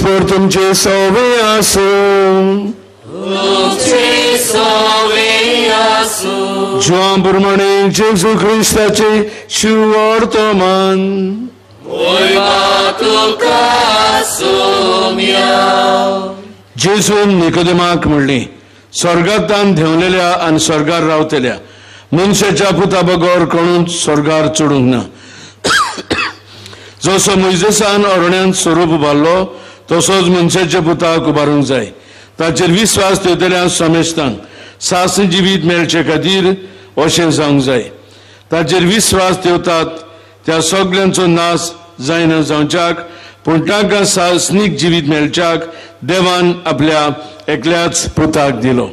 दीसभर तुमचे सवे आसूं ज्या प्रमाणे जेजू ख्रिस्ताचे शुवर्तमान जेजून निकोदेमाक म्हणले स्वर्गांतान देंवलेल्या आनी स्वर्गार रावतल्या मनशाच्या पुता बगर कोणूच स्वर्गार चडूंक ना जसो मोइजेसान अरण्यान स्वरूप उबारलो तसोच मनशाच्या पुताक उबारूंक जाय ताचेर विश्वास ठेवतल्या समेस्तांक सास जिवीत मेळचे खातीर अशें जावंक जाय ताचेर विश्वास ठेवतात त्या सगळ्यांचो नाश जायना जावच्याक पूण तांकां सासनीक जिवीत मेळच्याक देवान आपल्या एकल्याच पुताक दिलो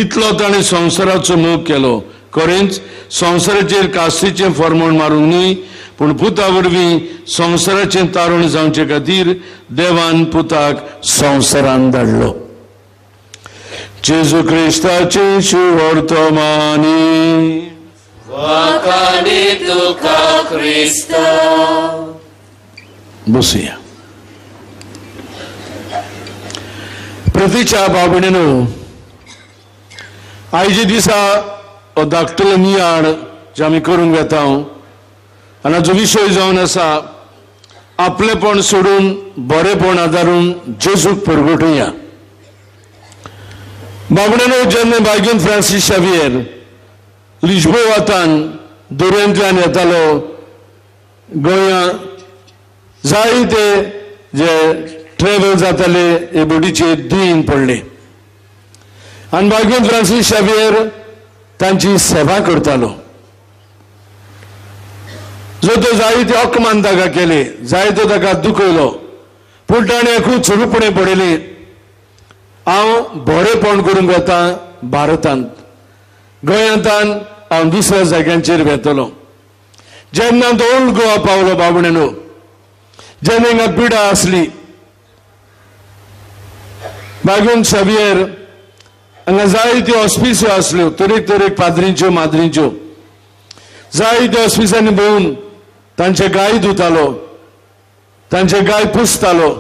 इतलो ताणें संवसाराचो मोग केलो खरेंच संवसाराचेर कास्तीचें फर्मोण मारूंक न्ही पूण पुता वरवीं संवसाराचें तारण जावचे खातीर देवान पुताक संवसारांत धाडलो जेजू ख्रिस्ताचे शुवर्तमानी बसुया प्रतीच्या बाबणेनो आयचे दिसा धाकटलो नियाळ जे आमी करूंक येता आनी हाचो विशय जावन आसा आपलेपण सोडून बरेपण आदारून जेजूक परगटुया बाबणेनो जेन्ना बायगून फ्रांसीस शावियर लिस्बोवातान दर्यांतल्यान येतालो गोंया जायते जे ट्रेवल जाताले हे बोटीचेर दिन पडले आनी बायगून फ्रांसीस शावियर तांची सेवा करतालो जो तो जायते अकमान ताका केले जायतो ताका दुखयलो पूण ताणें खूब चडूपणे पडयले हांव बरेपण करूंक वता भारतांत गोंयांतान हांव दुसऱ्या जाग्यांचेर वेतलो जेन्ना तो ओल्ड गोवा पावलो बाबणेनो जेन्ना हिंगा पिडा आसली बागून शावियर हांगा जायत्यो हॉस्पिस्यो आसल्यो तरेक तरेक पाद्रींच्यो माद्रींच्यो जायत्या हॉस्पिसांनी भोंवून तांचे गाय धुतालो तांचे गाय पुसतालो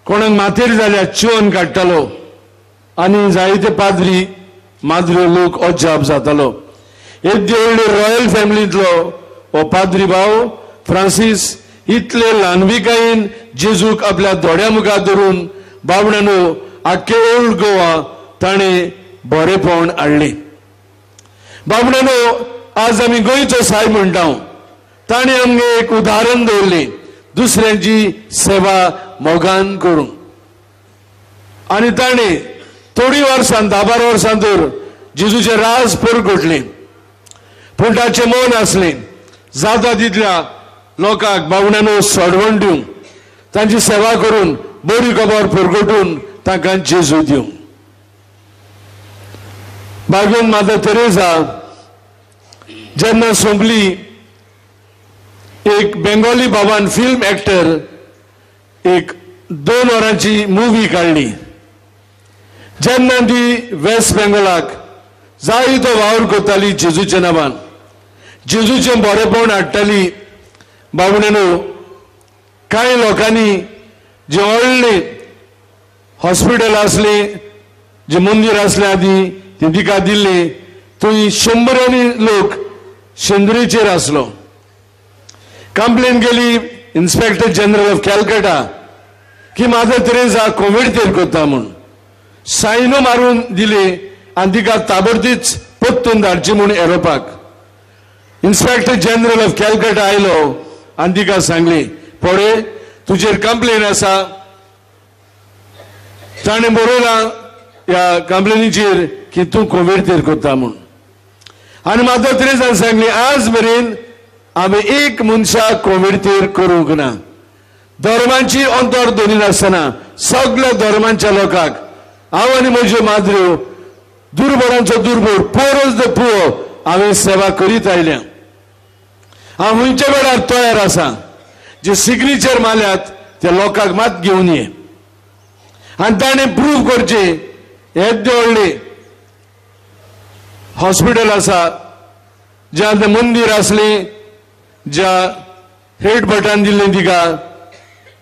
कोणाक माथेर जाल्यार चिवन काडटालो आनी जायते पाद्री माद्र्यो लोक अजाप जातालो एक व्हडले रॉयल फॅमिलींतलो हो पाद्री भाव फ्रांसीस इतले ल्हानविकायेन जेजूक आपल्या दोड्या मुखार धरून बाबड्यानो आख्खे ओल्ड गोवा ताणें बरेपण हाडलें बाबड्यानो आज आमी गोंयचो साय म्हणटा ताणें आमगे एक उदाहरण दवरलें दुसऱ्यांची सेवा मोगान करूंक आनी ताणें थोडी वर्सां 10-12 वर्सां तर जेजूचें राज परगटलें पूण ताचें मन आसलें जाता तितल्या लोकांक बाबड्यानो सडवण दिवंक तांची सेवा करून बरी खबर परगटून तांकां जेजू दिवंक बागून माता तेरेसा जेन्ना सोंपली एक बेंगॉली बाबान फिल्म एक्टर एक 2 वरांची मूवी काडली जेन्ना ती वेस्ट बेंगॉलाक जायतो वावर करताली जेजूच्या नांवान जेजूचें बरेपण हाडटाली बाबड्यानो कांय लोकांनी जे व्हडले हॉस्पिटल आसले जे मंदिर आसलें आदी ते तिका दिल्ले थंय 100 लोक शेंद्रेचेर आसलो कंप्लेन केली इन्स्पेक्टर जनरल ऑफ कॅलकटा की माता तेरेसा कोवीड तेर करता म्हूण सायनो मारून दिले आनी तिका ताबडतीच परतून धाडची म्हूण येरोपाक इन्स्पेक्टर जनरल ऑफ कॅलकटा आयलो आनी तिका सांगले पळय तुजेर कंप्लेन आसा ताणें बरयलां ह्या कंप्लेनीचेर की तूं कोवीड तेर करता म्हूण आनी माता तेरेसान सांगली आज मेरेन आमी एक मनशाक कोवीड तेर करूंक ना धर्मांची अंतर दवरी नासतना सगळ्या धर्मांच्या लोकांक हांव आनी म्हज्यो माद्र्यो दुर्बळांचो दुर्बळ पुअरच द पुअर हांवें सेवा करीत आयल्या हांव खंयच्या वेळार तयार आसा जे सिग्नेचर मारल्यात ते लोकांक मात घेवन ये आनी ताणें प्रूव करचे येदे व्हडले हॉस्पिटल आसा ज्या मंदिर आसलें ज्या हेड बटन दिल्लें तिका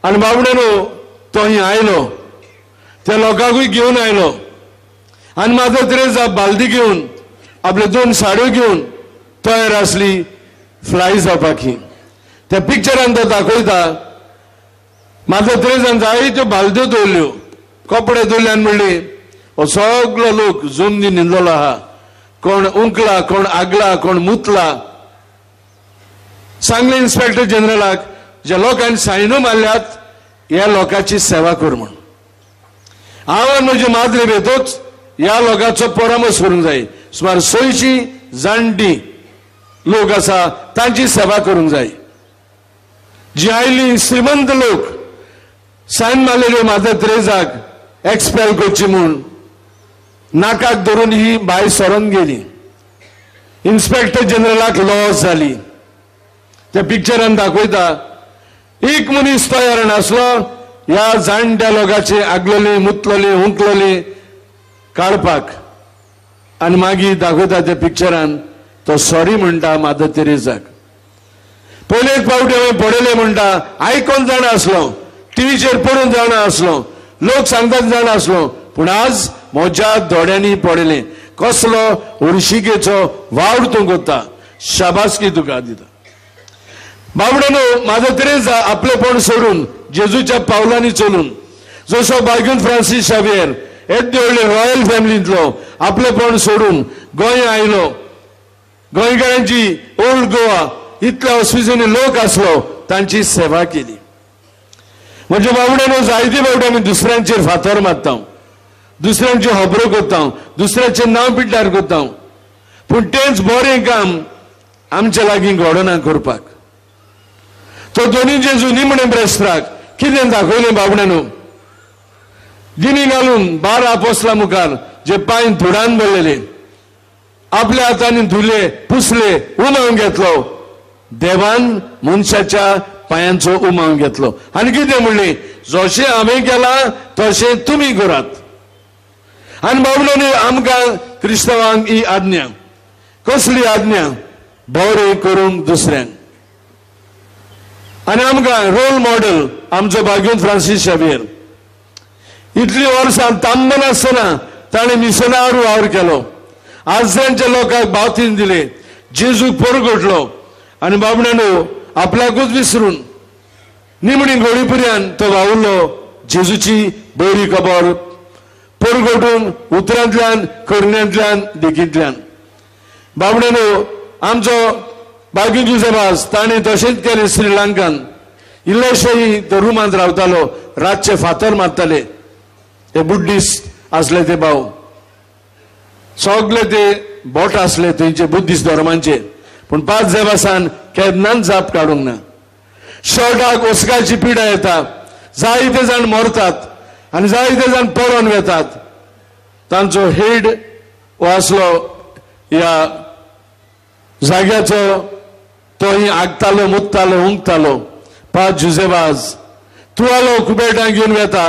आनी बाबड्यानो तो ही आयलो, त्या लोकांकूय घेवन आयलो आनी मात्र तेरेसा बालदी घेवन आपले 2 साड्यो घेवन तयार आसली फ्लाय जावपाकी. त्या पिक्चरान तो दाखयता मात्र तेरेसान जायत्यो बालद्यो दवरल्यो, कपडे दवरले आनी म्हणली हो सगळो लोक जमनी न्हिदलेलो आहा, कोण उंकला, कोण आगला, कोण मुतला. सांगले इन्स्पेक्टर जनरलाक ज्या लोकांनी सायनो मारल्यात ह्या लोकांची सेवा कर म्हण. हांव आनी म्हजे माद्री बेतोच ह्या लोकांचो परामर्श करूंक जाय. सुमार 600 जाणटी लोक आसा तांची सेवा करूंक जाय. जी आयली श्रीमंत लोक सायन मारलेल्यो मादर तेरेसाक एक्सपेल करची म्हूण नाकाक धरून ही बाय सोरोन गेली. इन्स्पेक्टर जनरलाक लॉस जाली. त्या पिक्चरान दाखयता एक मनीस तयार नासलो ह्या जाणट्या लोकांचे आगलेले, मुतलेले, हुंकलेले काडपाक. आनी मागीर दाखयता त्या पिक्चरान तो सॉरी म्हणटा मादर तेरेसाक. पयले एक फावटी हांवें पळयलें म्हणटा, आयकोन जाणा आसलो, टीव्हीचेर पळोवन जाणा आसलो, लोक सांगतात जाणा आसलो, पूण आज म्हज्या दोळ्यांनी पळयलें. कसलो हरशिकेचो वावर तूं करता, शाबासकी तुका दिता. बाबड्यानो, मादर तेरेसा आपलेपण सोडून जेजूच्या पावलांनी चलून जसो बार्गून फ्रांसीस शावियर येद्यो व्हडले रॉयल फॅमिलींतलो आपलेपण सोडून गोंय आयलो. गोंयकारांची ओल्ड गोवा इतल्या ऑस्पिसियांनी लोक आसलो तांची सेवा केली. म्हणजे बाबड्यानो, जायते फावटी आमी दुसऱ्यांचेर फातर मारता, दुसऱ्यांची खबरो करता, दुसऱ्याचें नांव पिड्ड्यार करता, पूण तेंच बरें काम आमच्या लागीं घडोना करपाक. तो दोनी जेजू निमणे ब्रेस्ताक कितें दाखयलें बाबड्यानो. दिमी घालून 12 आपोस्तलां मुखार जे पांय धुडान भरलेले, आपल्या हातांनी धुले, पुसले, उमावून घेतलो. देवान मनशाच्या पांयांचो उमावून घेतलो आनी कितें म्हणलें, जशें हांवें केलां तशें तुमी करात. आनी बाबड्यानो, आमकां क्रिस्तांवांक ही आज्ञा. कसली आज्ञा? बरें करूंक दुसऱ्यांक. आनी आमकां रोल मॉडेल आमचो बार्गून फ्रांसीस शावियर. इतली वर्सां तांबो नासतना ताणें मिशनार वावर केलो. आजच्या लोकांक बावतीन दिले, जेजूक परगटलो. आनी बाबड्यानो, आपल्याकूच विसरून निमणी घोडीपर्यंत तो वावुरलो जेजूची बरी खबर परगटून उतरांतल्यान, करण्यांतल्यान, देखींतल्यान. बाबड्यानो, आमचो बार्गून जुझेबास ताणें तशेंच केलें. श्रीलंकान इल्लेशेय तो रुमांत रावतालो, रातचे फातर मारताले. हे बुद्धिस्ट आसले ते भाव, सगळे ते बोट आसले थंयचे बुद्धिस्ट धर्मांचे, पूण 5 जेबासान केन्नाच जाप काडूंक ना. शर्टाक ओसकाची पिडा येता, जायते जाण मरतात आनी जायते जाण पळोवन वेतात. तांचो हेड हो आसलो ह्या जाग्याचो, तोही आगतालो, मुततालो, हुंकतालो. 5 जुझेबाज तुवालो कुबेटां घेवन वेता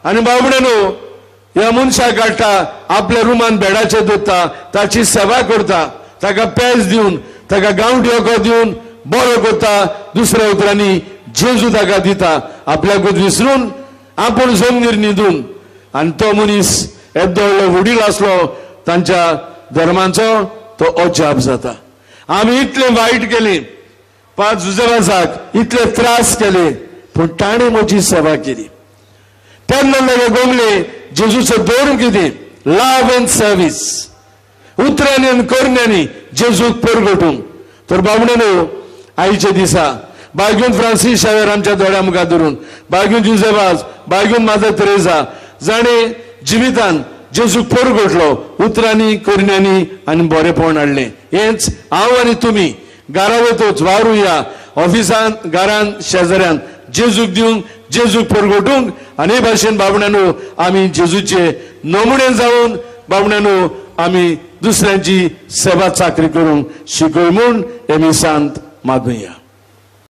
आनी बाबड्यानो, ह्या मनशाक काडटा, आपल्या रुमान बेडाचेर दवरता, ताची सेवा करता, ताका पेज दिवन, ताका गांवठी ओको दिवन बरो करता. दुसऱ्या उतरांनी जेजू ताका दिता, आपल्याकूच विसरून आपूण जमनीर न्हिदून. आनी तो मनीस येदो व्हडलो वडील आसलो तांच्या धर्माचो, तो अजाप जाता. आमी इतले वायट केले, 5 जुझेबासाक इतले त्रास केले, पूण ताणें म्हजी सेवा केली. तेन्ना ताका गमले जेजूचो धर्म कितें, लव एंड सर्वीस. उतरांनी आनी करण्यांनी जेजूक परगटूंक. तर बाबड्यानो, आयचे दिसा बार्गून फ्रांसीस शावियर आमच्या दोळ्या मुखार धरून, बार्गून जुझेबास, बार्गून मादर तेरेसा जाणें जिवितान जेजूक परगटलो, उतरांनी, करण्यांनी आनी बरेपण हाडलें. हेंच हांव आनी तुमी घरा वतूच वावरुया, ऑफिसांत, घरांत, शेजाऱ्यांत जेजूक दिवंक, जेजूक परगटूंक. आनी हे भाशेन बाबड्यानो, आमी जेजूचे नमुणे जावन बाबड्यानो आमी दुसऱ्यांची सेवा चाकरी करूंक शिकोय म्हूण हे मिसांत मागुया.